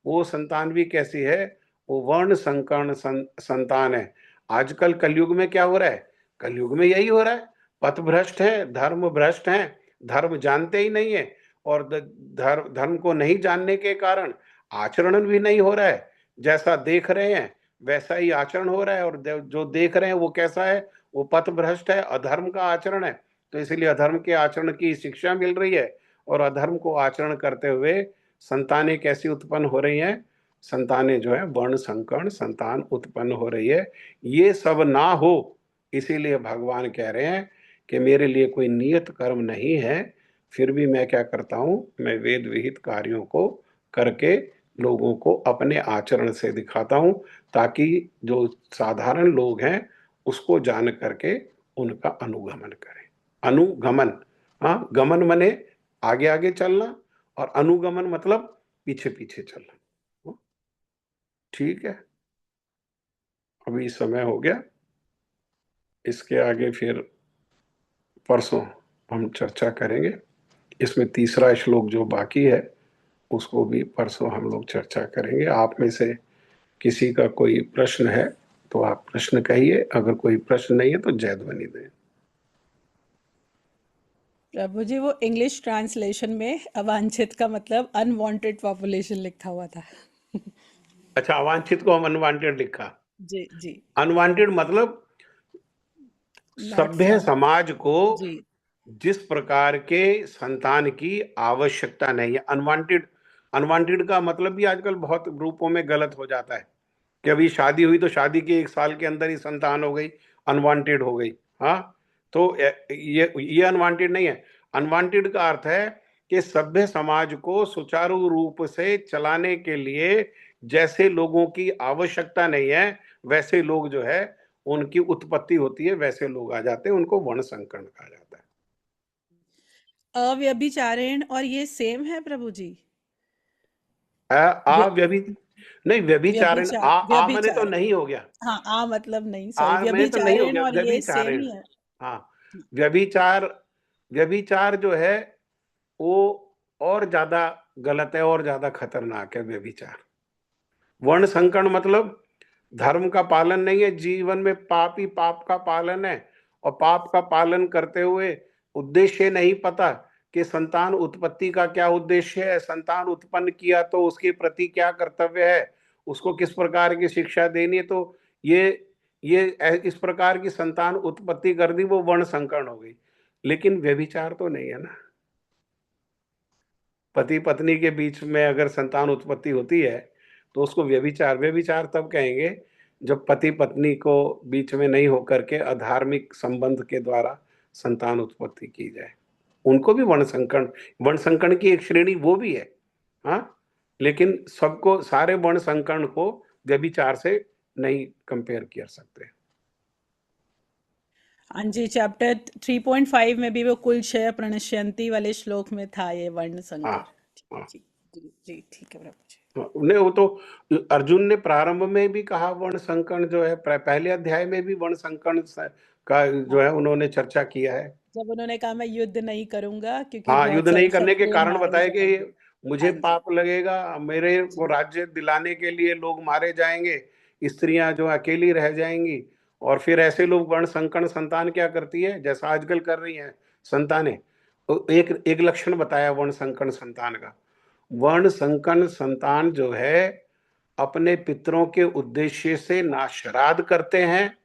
वो संतान भी कैसी है? वो वर्ण संकरण संतान है। आजकल कलयुग में क्या हो रहा है? कलयुग में यही हो रहा है, पथ भ्रष्ट है, धर्म भ्रष्ट है, धर्म जानते ही नहीं है, और धर्म को नहीं जानने के कारण आचरण भी नहीं हो रहा है। जैसा देख रहे हैं वैसा ही आचरण हो रहा है, और जो देख रहे हैं वो कैसा है? वो पथ भ्रष्ट है, अधर्म का आचरण है। तो इसलिए अधर्म के आचरण की शिक्षा मिल रही है, और अधर्म को आचरण करते हुए संतानें कैसी उत्पन्न हो रही हैं? संतानें जो है वर्ण संकरण संतान उत्पन्न हो रही है। ये सब ना हो, इसीलिए भगवान कह रहे हैं कि मेरे लिए कोई नियत कर्म नहीं है, फिर भी मैं क्या करता हूं? मैं वेद विहित कार्यों को करके लोगों को अपने आचरण से दिखाता हूं, ताकि जो साधारण लोग हैं उसको जान करके उनका अनुगमन करें। अनुगमन, हाँ, गमन मने आगे आगे चलना, और अनुगमन मतलब पीछे पीछे चलना। ठीक है, अभी समय हो गया, इसके आगे फिर परसों हम चर्चा करेंगे। इसमें तीसरा श्लोक जो बाकी है उसको भी परसों हम लोग चर्चा करेंगे। आप में से किसी का कोई प्रश्न है तो आप प्रश्न कहिए, अगर कोई प्रश्न नहीं है तो जय ध्वनि दें। प्रभु जी, वो इंग्लिश ट्रांसलेशन में अवांछित का मतलब अनवांटेड पॉपुलेशन लिखा हुआ था। अच्छा, अवांछित को हम अनवांटेड लिखा। जी जी। अनवांटेड मतलब नॉट सभ्य फ्रॉम। समाज को जी जिस प्रकार के संतान की आवश्यकता नहीं है। अनवांटेड, अनवांटेड का मतलब भी आजकल बहुत रूपों में गलत हो जाता है कि अभी शादी हुई तो शादी के 1 साल के अंदर ही संतान हो गई, अनवांटेड हो गई। हाँ, तो ये अनवांटेड नहीं है। अनवांटेड का अर्थ है कि सभ्य समाज को सुचारू रूप से चलाने के लिए जैसे लोगों की आवश्यकता नहीं है, वैसे लोग जो है उनकी उत्पत्ति होती है, वैसे लोग आ जाते हैं, उनको वर्ण संकरण कहा जाता है। अव्यभिचारेण, और ये सेम है प्रभु जी? नहीं, व्यभिचारण, आ मैंने तो व्यभिचार। नहीं हो गया, हाँ, आ मतलब नहीं, सॉरी, आ मैंने तो नहीं हो व्यभिचारेण गया, और ये सेम व्यभिचारण। ही है। हाँ, व्यभिचार, व्यभिचार जो है वो और ज्यादा गलत है, और ज्यादा खतरनाक है व्यभिचार। वर्ण संकरण मतलब धर्म का पालन नहीं है, जीवन में पाप ही पाप का पालन है, और पाप का पालन करते हुए उद्देश्य नहीं पता कि संतान उत्पत्ति का क्या उद्देश्य है, संतान उत्पन्न किया तो उसके प्रति क्या कर्तव्य है, उसको किस प्रकार की शिक्षा देनी है। तो ये इस प्रकार की संतान उत्पत्ति कर दी, वो वर्ण संकरण हो गई। लेकिन व्यभिचार तो नहीं है ना। पति पत्नी के बीच में अगर संतान उत्पत्ति होती है तो उसको व्यभिचार, व्यभिचार तब कहेंगे जब पति पत्नी को बीच में नहीं होकर के अधार्मिक संबंध के द्वारा संतान उत्पत्ति की जाए, उनको भी वर्ण संकरण, वर्ण संकरण की एक श्रेणी वो भी है। हाँ, लेकिन सबको, सारे वर्ण संकरण को व्यभिचार से नहीं कंपेयर कर सकते। हाँ जी, चैप्टर 3.5 में भी वो कुल क्षय प्रणश्यंती वाले श्लोक में था ये वर्ण संकर। हाँ, हाँ, जी जी जी, ठीक है प्रभु जी। नहीं, वो तो अर्जुन ने प्रारंभ में भी कहा, वर्ण संकरण जो है पहले अध्याय में भी वर्ण संकरण का जो है उन्होंने चर्चा किया है। जब उन्होंने कहा मैं युद्ध नहीं करूंगा क्योंकि हाँ, बहुत युद्ध सारे नहीं करने के क्षत्रिय कारण मारे बताया जाएंगे। कि मुझे हाँ जी पाप लगेगा, मेरे को राज्य दिलाने के लिए लोग मारे जाएंगे, स्त्रियां जो अकेली रह जाएंगी, और फिर ऐसे लोग वर्ण संकरण संतान क्या करती है, जैसा आजकल कर रही हैं संतानें। तो एक एक लक्षण बताया वर्ण संकरण संतान का। वर्ण संकरण संतान जो है अपने पितरों के उद्देश्य से ना श्राद्ध करते हैं,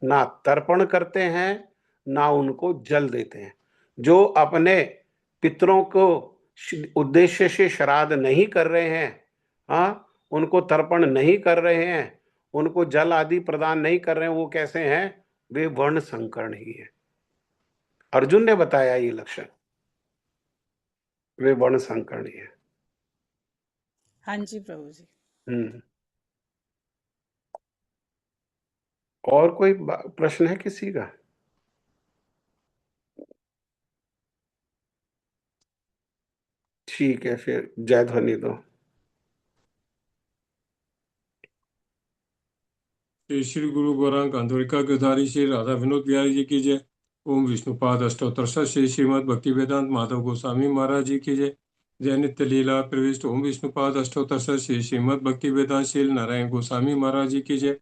ना तर्पण करते हैं, ना उनको जल देते हैं। जो अपने पितरों को उद्देश्य से श्राद्ध नहीं कर रहे हैं, हाँ, उनको तर्पण नहीं कर रहे हैं, उनको जल आदि प्रदान नहीं कर रहे हैं, वो कैसे हैं? वे वर्ण संकरण ही है। अर्जुन ने बताया ये लक्षण, वे वर्ण संकरण ही है। हाँ जी प्रभु जी। और कोई प्रश्न है किसी का? ठीक है, फिर जय ध्वनि दो। श्री श्री गुरु गौरांग आंदोलिका गिरधारी श्री राधा विनोद बिहारी जी की जय। ओम विष्णुपाद अष्टोत्तर श्री श्रीमद भक्ति वेदांत माधव गोस्वामी महाराज जी की जय। जय नित्य लीला प्रविष्ट ओम विष्णुपाद अष्टोत्तर श्री श्रीमद भक्ति वेदांत शील नारायण गोस्वामी महाराज जी की जय।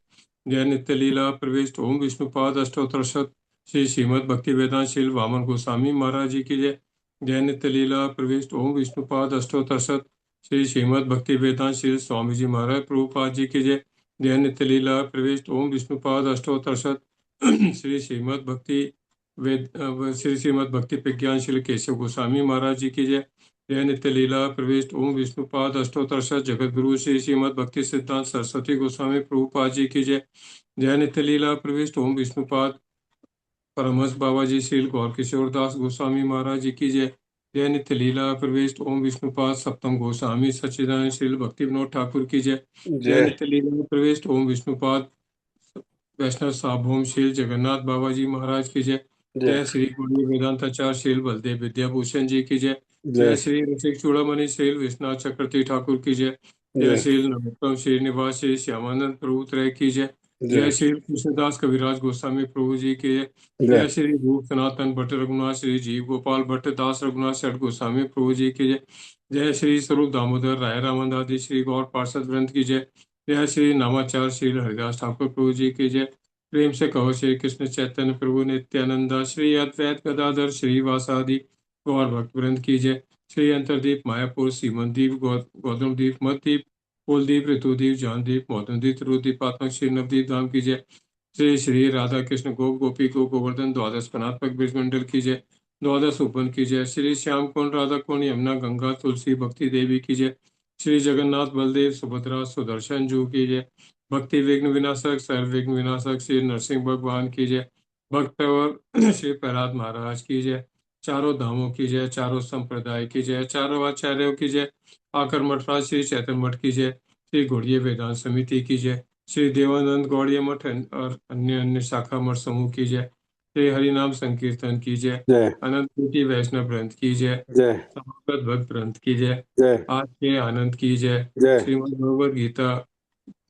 जय नित्य लीला प्रविष्ट ओम विष्णुपाद अष्टोत्तर श्री श्रीमद भक्ति वेदांत शील वामन गोस्वामी महाराज जी की जय। जय नित्य लीला प्रविष्ट ओम विष्णुपाद अष्टोत्तर श्री श्रीमद भक्ति वेदांत शील स्वामी जी महाराज प्रभुपाद जी की जय। जय नित्य लीला प्रविष्ट ओम विष्णुपाद अष्टोत्तर श्री श्रीमद भक्ति वेद श्री श्रीमद भक्ति प्रज्ञान श्री केशव गोस्वामी महाराज जी की जय। जय नित्य लीला प्रविष्ट ओम विष्णुपाद अष्टोत्तर जगत गुरु श्री श्रीमद भक्ति सिद्धांत सरस्वती गोस्वामी प्रभुपाद जी की जय। जय नित्य लीला प्रविष्ट ओम विष्णुपाद परमहंस बाबा जी श्री गौर किशोर दास गोस्वामी महाराज जी की जय। जय नित्य लीला प्रविष्ट ओम विष्णुपाद सप्तम गोस्वामी सच्चिदानंद श्री भक्ति विनोद ठाकुर की जय। जय जय नित्य लीला प्रविष्ट ओम विष्णुपाद वैष्णव सार्वभौम श्री जगन्नाथ बाबा जी महाराज की जय। जय जय श्री गौड़ी वेदांताचार्य श्री बलदेव विद्याभूषण जी की जय। जय जय श्री रसिक चूड़ामणि श्री विश्वनाथ चक्रवर्ती ठाकुर की जय। जय जय श्री नरोत्तम श्रीनिवास श्री श्यामानंद प्रभु त्रय की जय। जय जय श्री कृष्णदास कविराज गोस्वामी प्रभु जी की जय। जय जय श्री रूप सनातन भट्ट रघुनाथ श्री जीव गोपाल भट्ट दास रघुनाथ षट गोस्वामी प्रभु जी की जय। जय श्री स्वरूप दामोदर राय रामानंद आदि श्री गौर पार्षद वृंद की जय। जय श्री नामाचार्य श्री हरिदास ठाकुर प्रभु जी की जय। प्रेम से कहो श्री कृष्ण चैतन्य प्रभु नित्यानंदा श्री अद्वैत गदाधर श्री वासादि गौर भक्त वृंद की जय। श्री अंतरदीप मायापुर सीमनदीप गौतमदीप मददीप कुलदीप ऋतुदीप जानदीप मौदनदीप रुदीपात्मक श्री नवदीप धाम की जय। श्री श्री राधा कृष्ण गोप गोपी गो गोवर्धन द्वादश कनात्मक ब्रजमंडल की जय। द्वादश उपवन की जय। श्री श्याम कुंड राधा कुंड यमुना गंगा तुलसी भक्ति देवी की जय। श्री जगन्नाथ बलदेव सुभद्रा सुदर्शन जू की जय। भक्ति विघ्न विनाशक सर्व विघ्न विनाशक श्री नरसिंह भगवान की जय। भक्त और श्री प्रहलाद महाराज की जय। चारों धामों की जय। चारों संप्रदाय की जय। चारों आचार्यों की जय। आकर मठराज श्री चैतन्य मठ की जय। श्री गौड़ीय वेदांत समिति की जय। श्री देवानंद गौड़ीय मठ और अन्य अन्य शाखा मठ समूह की जय। श्री हरिनाम संकीर्तन की जय। जय अनंत कोटि वैष्णव ग्रंथ की जय। जय समागत भक्त ग्रंथ की जय। जय आज के आनंद की जय। जय श्रीमद् भगवद गीता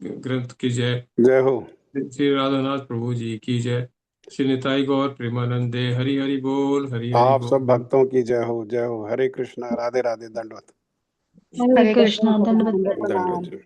ग्रंथ की जय। जय हो। श्री राधानाथ प्रभु जी की जय। श्री निताई गौर प्रेमानंदे हरि हरि बोल हरि हरि आप सब बोल। भक्तों की जय हो, जय हो। हरे कृष्णा, राधे राधे, दंडवत हरे कृष्णा, कृष्ण, दंडवत दंडवत प्रणाम। दंडवत।